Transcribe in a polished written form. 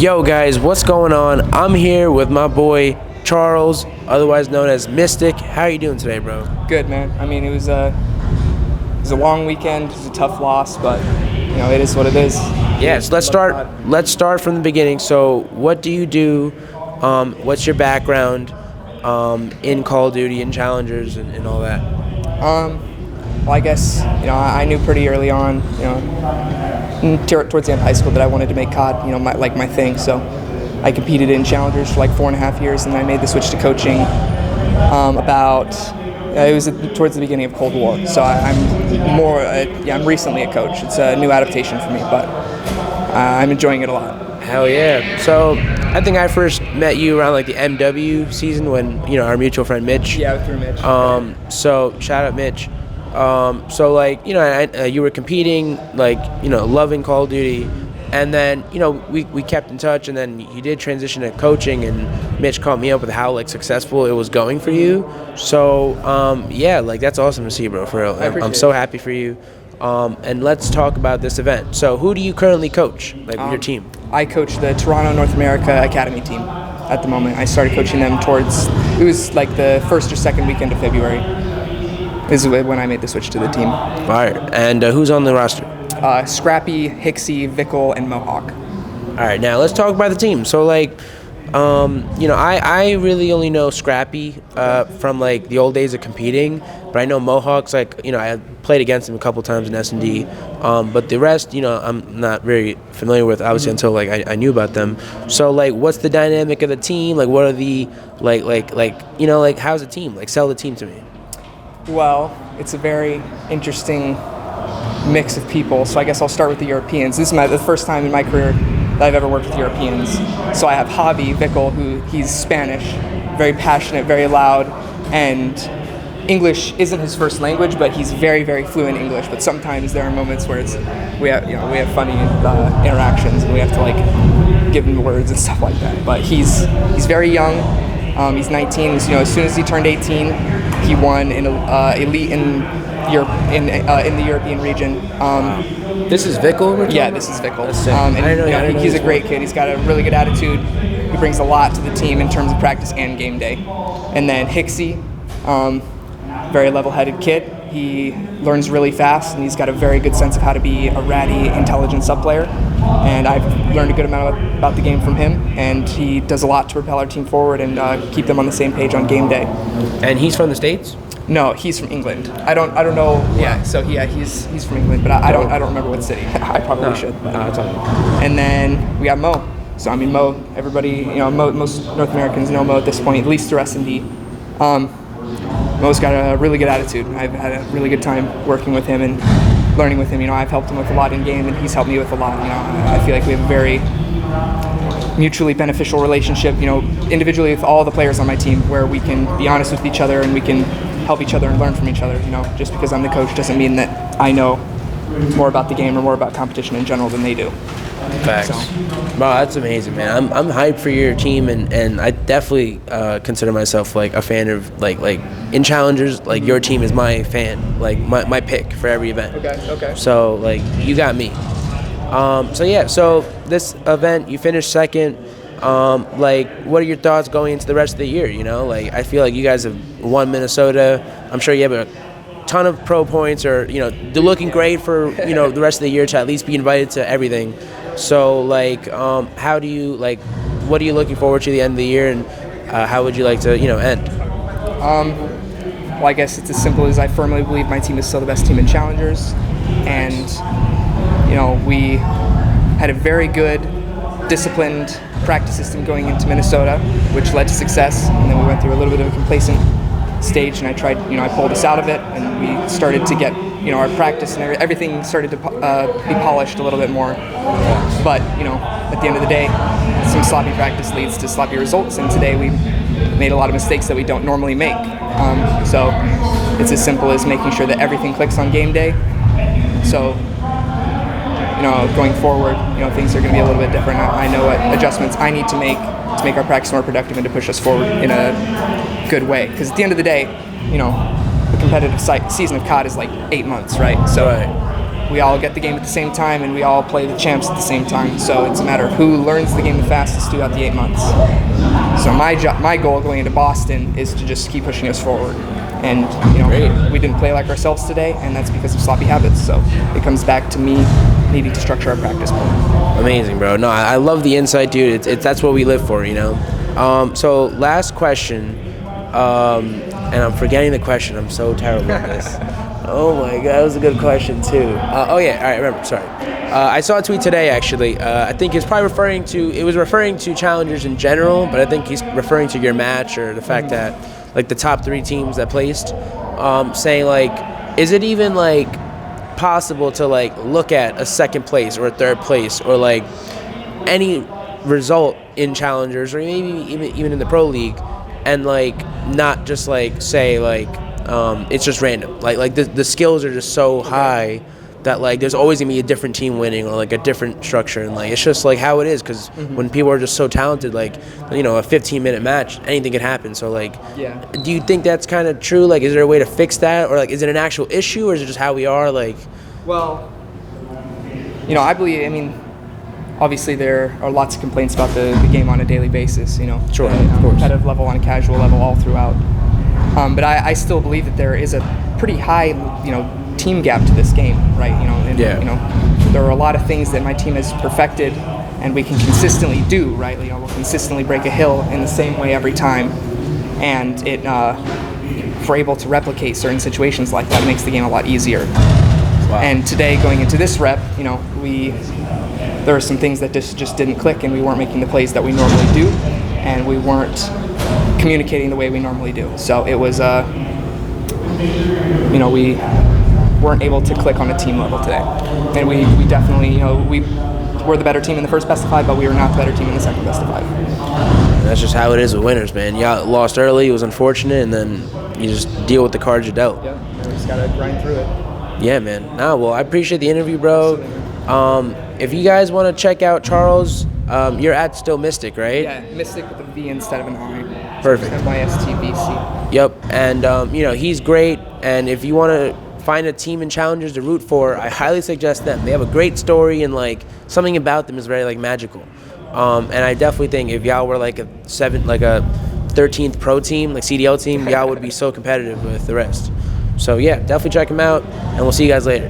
Yo guys, what's going on? I'm here with my boy Charles, otherwise known as Mystvc. How are you doing today, bro? Good, man. I mean, it was a long weekend. It was a tough loss, but it is what it is. Yeah, so let's start from the beginning. So what do you do? What's your background in Call of Duty and Challengers and all that? Well, I guess I knew pretty early on, towards the end of high school, that I wanted to make COD, my thing. So I competed in Challengers for like 4.5 years, and then I made the switch to coaching it was towards the beginning of Cold War. So I'm recently a coach. It's a new adaptation for me, but I'm enjoying it a lot. Hell yeah. So I think I first met you around like the MW season when, our mutual friend Mitch. Yeah, through Mitch. So shout out Mitch. So like, you were competing, like, loving Call of Duty, and then, we kept in touch, and then you did transition to coaching, and Mitch caught me up with how like successful it was going for you. So, yeah, like that's awesome to see, bro, for real. I'm so happy for you. And let's talk about this event. So who do you currently coach, like with your team? I coach the Toronto North America Academy team at the moment. I started coaching them it was like the first or second weekend of February. This is when I made the switch to the team. Fire. And who's on the roster? Scrappy, Hicksy, Vickle, and Mohawk. All right, now let's talk about the team. So like, I really only know Scrappy from like the old days of competing, but I know Mohawk's like, I played against him a couple times in S&D, but the rest, I'm not very familiar with, obviously, until like I knew about them. So like, what's the dynamic of the team? Like, what are the how's the team? Like, sell the team to me. Well, it's a very interesting mix of people, so I guess I'll start with the Europeans. This is the first time in my career that I've ever worked with Europeans. So I have Javi Vickle, he's Spanish, very passionate, very loud, and English isn't his first language, but he's very, very fluent English. But sometimes there are moments where we have funny interactions, and we have to like give him words and stuff like that. But he's very young. He's 19. As soon as he turned 18, he won in elite in Europe in the European region. This is Vickle? Yeah, this is Vickle. He's a great kid. He's got a really good attitude. He brings a lot to the team in terms of practice and game day. And then Hicksy, very level-headed kid. He learns really fast, and he's got a very good sense of how to be a ratty, intelligent sub-player. And I've learned a good amount about the game from him, and he does a lot to propel our team forward and keep them on the same page on game day. And he's from the States? No, he's from England. I don't know. Yeah, so he's from England, but I don't remember what city. I probably should. No, it's all good. And then we have Mo. So I mean, Mo. Everybody, most North Americans know Mo at this point, at least through S&D. Mo's got a really good attitude. I've had a really good time working with him and learning with him. I've helped him with a lot in game, and he's helped me with a lot. I feel like we have a very mutually beneficial relationship, individually with all the players on my team, where we can be honest with each other and we can help each other and learn from each other. Just because I'm the coach doesn't mean that I know more about the game or more about competition in general than they do. Facts. Wow, that's amazing, man. I'm hyped for your team, and I definitely consider myself like a fan of like in Challengers. Like, your team is my fan, like my pick for every event. Okay. So like, you got me. So this event, you finished second. Like, what are your thoughts going into the rest of the year? Like, I feel like you guys have won Minnesota. I'm sure you have a ton of pro points, or they're looking great for the rest of the year to at least be invited to everything. So like, how do you like? What are you looking forward to the end of the year, and how would you like to end? Well, I guess it's as simple as I firmly believe my team is still the best team in Challengers, and we had a very good, disciplined practice system going into Minnesota, which led to success. And then we went through a little bit of a complacent stage, and I pulled us out of it, and we started to get our practice and everything started to be polished a little bit more. But at the end of the day, some sloppy practice leads to sloppy results, and today we made a lot of mistakes that we don't normally make. So it's as simple as making sure that everything clicks on game day. So going forward, things are going to be a little bit different. I know what adjustments I need to make our practice more productive and to push us forward in a good way. Because at the end of the day, the competitive season of COD is like 8 months, right? So we all get the game at the same time, and we all play the champs at the same time. So it's a matter of who learns the game the fastest throughout the 8 months. So my goal going into Boston is to just keep pushing us forward. And we didn't play like ourselves today, and that's because of sloppy habits. So it comes back to me needing to structure our practice more. Amazing, bro. No, I love the insight, dude. That's what we live for, So last question, and I'm forgetting the question. I'm so terrible at this. Oh my god, that was a good question too. All right, remember. Sorry. I saw a tweet today actually. I think it's probably referring to challengers in general, but I think he's referring to your match or the fact that like the top 3 teams that placed, saying like, is it even like possible to like look at a second place or a third place or like any result in challengers or maybe even in the pro league and like not just like say like it's just random, like the skills are just so high that like there's always gonna be a different team winning or like a different structure, and like it's just like how it is, because when people are just so talented, like a 15-minute match, anything can happen. So like, do you think that's kind of true? Like, is there a way to fix that, or like is it an actual issue, or is it just how we are? Like, well, I believe. I mean, obviously there are lots of complaints about the game on a daily basis. Sure, on a competitive level, on a casual level, all throughout. But I still believe that there is a pretty high, team gap to this game, right? There are a lot of things that my team has perfected and we can consistently do, right? We'll consistently break a hill in the same way every time, and if we're able to replicate certain situations like that, it makes the game a lot easier. Wow. And today, going into this rep, there are some things that just didn't click, and we weren't making the plays that we normally do, and we weren't communicating the way we normally do. So it was, we weren't able to click on a team level today. And we definitely, we were the better team in the first best of 5, but we were not the better team in the second best of 5. That's just how it is with winners, man. You lost early, it was unfortunate, and then you just deal with the cards you're dealt. Yeah, we just gotta grind through it. Yeah, man. Well, I appreciate the interview, bro. If you guys want to check out Charles, you're at still Mystic, right? Yeah, Mystic with a V instead of an I. Perfect. Mystvc. Yep, and he's great. And if you want to find a team in challengers to root for, I highly suggest them. They have a great story, and like something about them is very like magical. And I definitely think if y'all were like a 13th pro team, like CDL team, y'all would be so competitive with the rest. So yeah, definitely check them out, and we'll see you guys later.